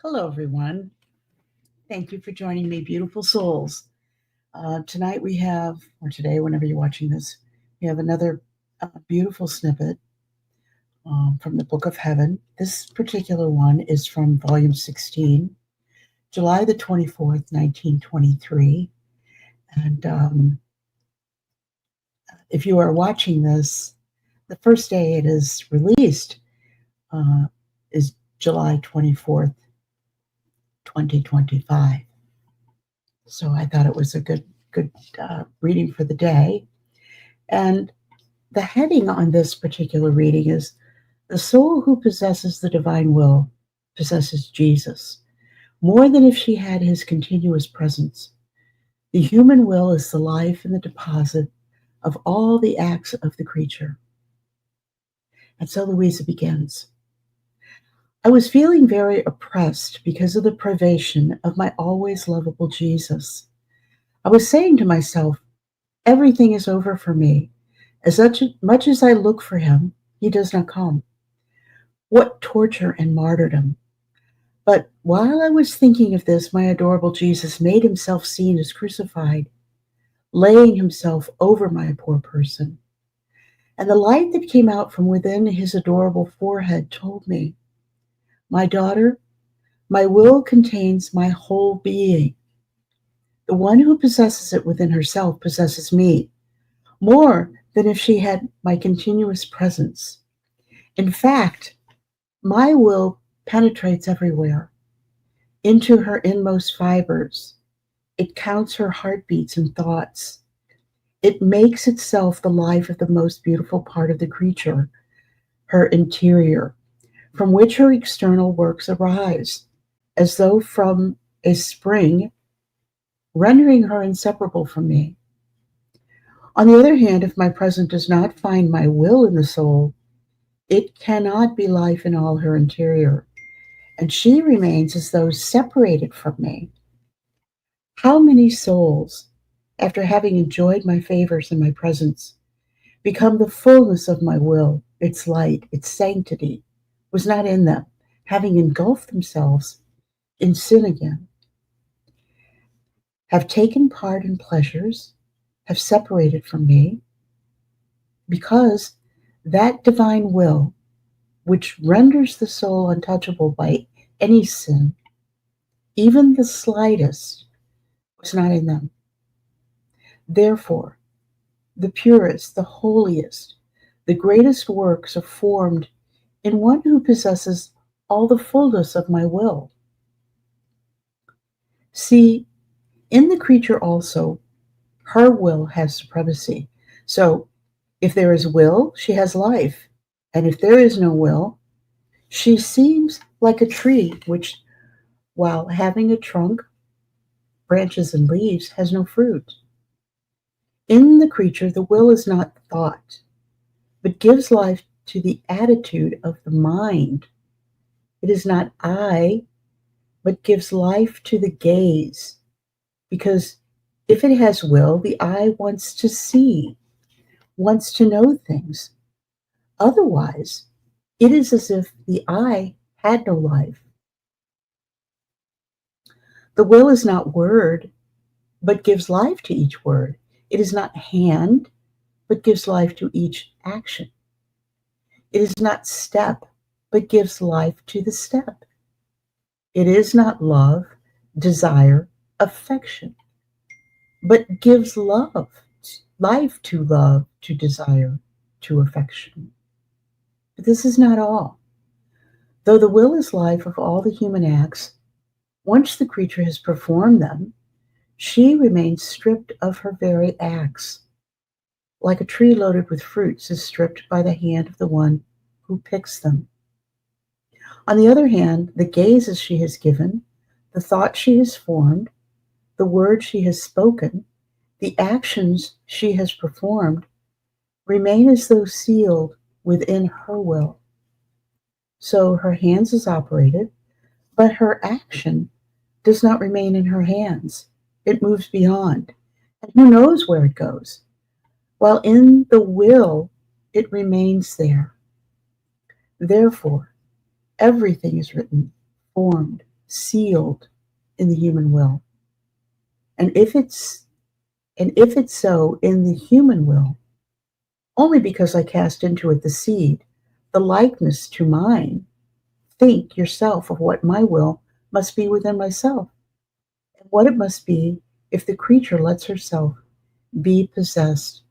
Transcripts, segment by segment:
Hello, everyone. Thank you for joining me, beautiful souls. Tonight we have, or today, whenever you're watching this, we have another beautiful snippet from the Book of Heaven. This particular one is from Volume 16, July the 24th, 1923. And if you are watching this, the first day it is released is July 24th, 2025. So I thought it was a good reading for the day. And the heading on this particular reading is "The soul who possesses the divine will possesses Jesus, more than if she had his continuous presence. The human will is the life and the deposit of all the acts of the creature." And so Louisa begins. "I was feeling very oppressed because of the privation of my always lovable Jesus. I was saying to myself, everything is over for me. As much as I look for him, he does not come. What torture and martyrdom. But while I was thinking of this, my adorable Jesus made himself seen as crucified, laying himself over my poor person. And the light that came out from within his adorable forehead told me, my daughter, my will contains my whole being. The one who possesses it within herself possesses me, more than if she had my continuous presence. In fact, my will penetrates everywhere, into her inmost fibers. It counts her heartbeats and thoughts. It makes itself the life of the most beautiful part of the creature, her interior, from which her external works arise, as though from a spring, rendering her inseparable from me. On the other hand, if my presence does not find my will in the soul, it cannot be life in all her interior, and she remains as though separated from me. How many souls, after having enjoyed my favors and my presence, become the fullness of my will, its light, its sanctity, was not in them, having engulfed themselves in sin again, have taken part in pleasures, have separated from me, because that divine will, which renders the soul untouchable by any sin, even the slightest, was not in them. Therefore, the purest, the holiest, the greatest works are formed in one who possesses all the fullness of my will. See, in the creature also, her will has supremacy. So, if there is will, she has life. And if there is no will, she seems like a tree which, while having a trunk, branches, and leaves, has no fruit. In the creature, the will is not thought, but gives life to the attitude of the mind. It is not I, but gives life to the gaze. Because if it has will, the eye wants to see, wants to know things. Otherwise, it is as if the eye had no life. The will is not word, but gives life to each word. It is not hand, but gives life to each action. It is not step, but gives life to the step. It is not love, desire, affection, but gives life to love, to desire, to affection. But this is not all. Though the will is life of all the human acts, once the creature has performed them, she remains stripped of her very acts, like a tree loaded with fruits is stripped by the hand of the one who picks them. On the other hand, the gazes she has given, the thoughts she has formed, the words she has spoken, the actions she has performed, remain as though sealed within her will. So her hands is operated, but her action does not remain in her hands. It moves beyond, and who knows where it goes, while in the will it remains there. Therefore, everything is written, formed, sealed in the human will. And if it's so in the human will, only because I cast into it the seed, the likeness to mine, think yourself of what my will must be within myself, and what it must be if the creature lets herself be possessed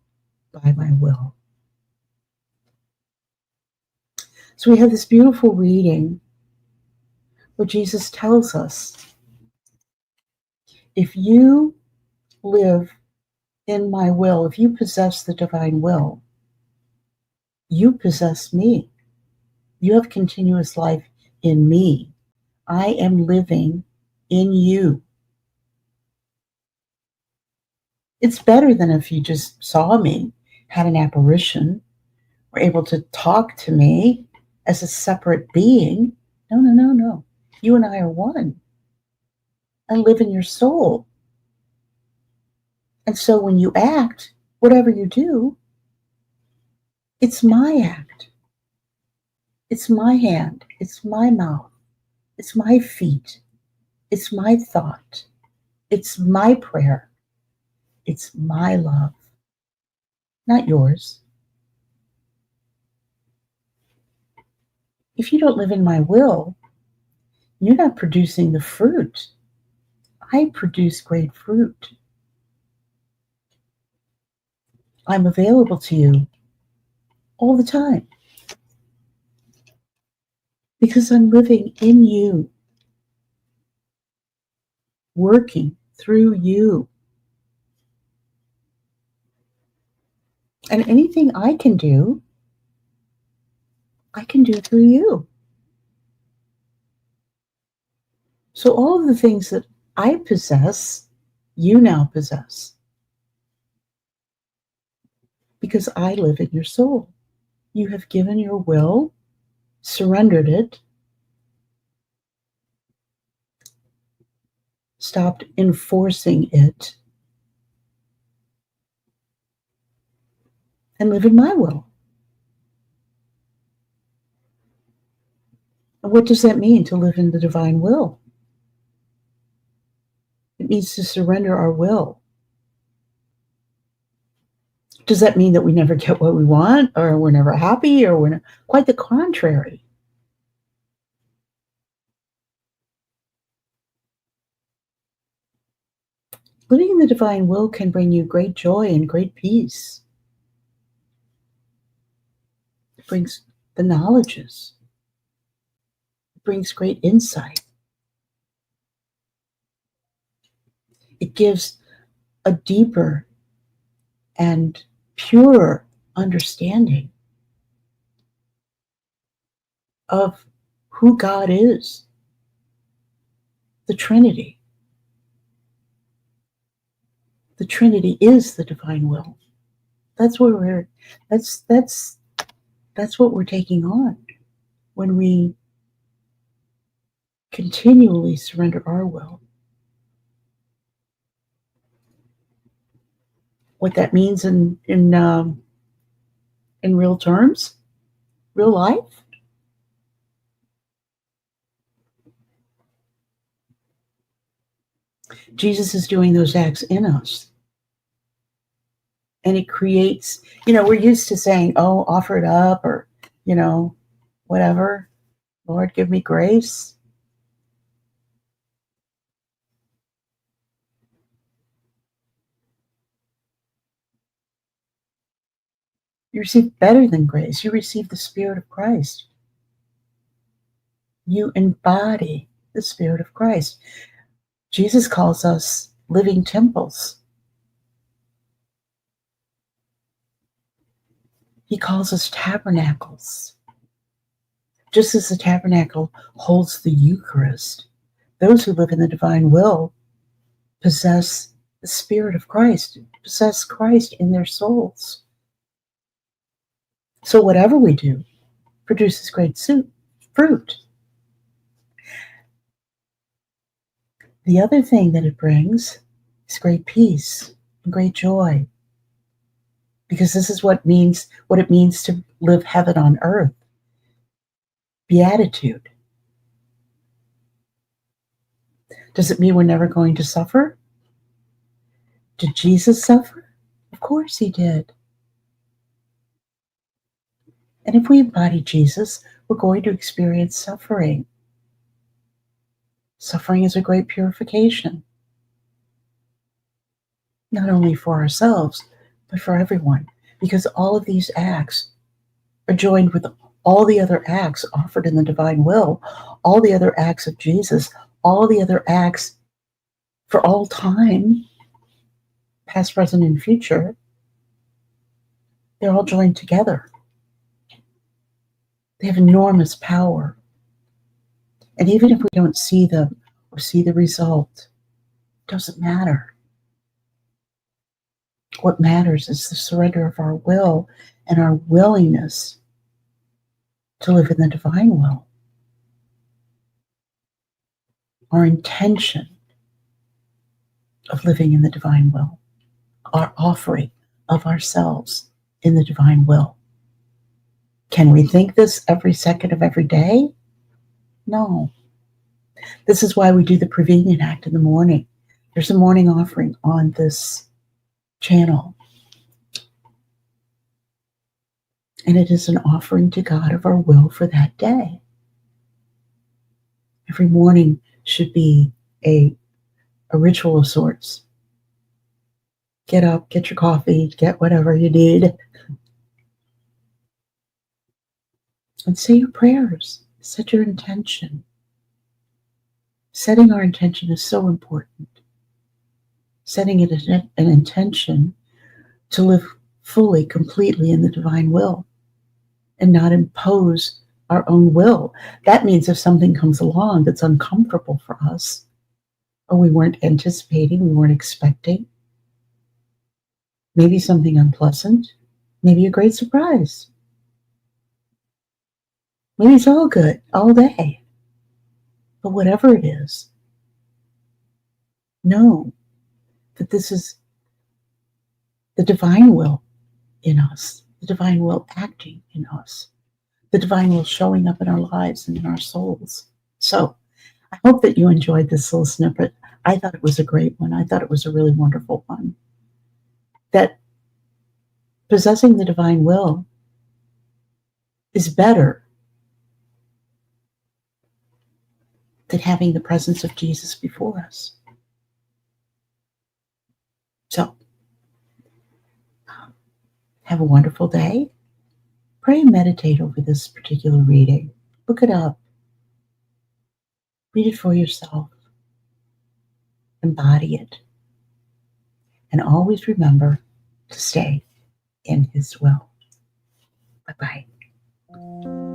by my will. So we have this beautiful reading where Jesus tells us, if you live in my will, if you possess the divine will, you possess me. You have continuous life in me. I am living in you. It's better than if you just saw me, had an apparition, were able to talk to me as a separate being. No, no, no, no. You and I are one. I live in your soul. And so when you act, whatever you do, it's my act. It's my hand. It's my mouth. It's my feet. It's my thought. It's my prayer. It's my love, not yours. If you don't live in my will, you're not producing the fruit. I produce great fruit. I'm available to you all the time because I'm living in you, working through you. And anything I can do through you. So all of the things that I possess, you now possess. Because I live in your soul. You have given your will, surrendered it, stopped enforcing it, and live in my will. And what does that mean, to live in the divine will? It means to surrender our will. Does that mean that we never get what we want, or we're never happy, or we're not? Quite the contrary. Living in the divine will can bring you great joy and great peace. It brings the knowledges. It brings great insight. It gives a deeper and purer understanding of who God is, the Trinity. The Trinity is the divine will. That's what we're taking on when we continually surrender our will. What that means in real terms, real life. Jesus is doing those acts in us. And it creates, we're used to saying, oh, offer it up, or, whatever. Lord, give me grace. You receive better than grace. You receive the Spirit of Christ. You embody the Spirit of Christ. Jesus calls us living temples. He calls us tabernacles. Just as the tabernacle holds the Eucharist, those who live in the divine will possess the Spirit of Christ, possess Christ in their souls. So whatever we do produces great fruit. The other thing that it brings is great peace and great joy. Because this is what it means to live heaven on earth. Beatitude. Does it mean we're never going to suffer? Did Jesus suffer? Of course he did. And if we embody Jesus, we're going to experience suffering. Suffering is a great purification, not only for ourselves, but for everyone, because all of these acts are joined with all the other acts offered in the divine will, all the other acts of Jesus, all the other acts for all time, past, present, and future. They're all joined together. They have enormous power. And even if we don't see them or see the result, it doesn't matter. What matters is the surrender of our will and our willingness to live in the divine will. Our intention of living in the divine will. Our offering of ourselves in the divine will. Can we think this every second of every day? No. This is why we do the prevenient act in the morning. There's a morning offering on this channel. And it is an offering to God of our will for that day. Every morning should be a ritual of sorts. Get up, get your coffee, get whatever you need, and say your prayers. Set your intention. Setting our intention is so important. Setting it an intention to live fully, completely in the divine will and not impose our own will. That means if something comes along that's uncomfortable for us, or we weren't anticipating, we weren't expecting, maybe something unpleasant, maybe a great surprise. Maybe it's all good, all day. But whatever it is, know that this is the divine will in us, the divine will acting in us, the divine will showing up in our lives and in our souls. So I hope that you enjoyed this little snippet. I thought it was a great one. I thought it was a really wonderful one. That possessing the divine will is better than having the presence of Jesus before us. So, have a wonderful day. Pray and meditate over this particular reading. Look it up. Read it for yourself. Embody it. And always remember to stay in His will. Bye-bye.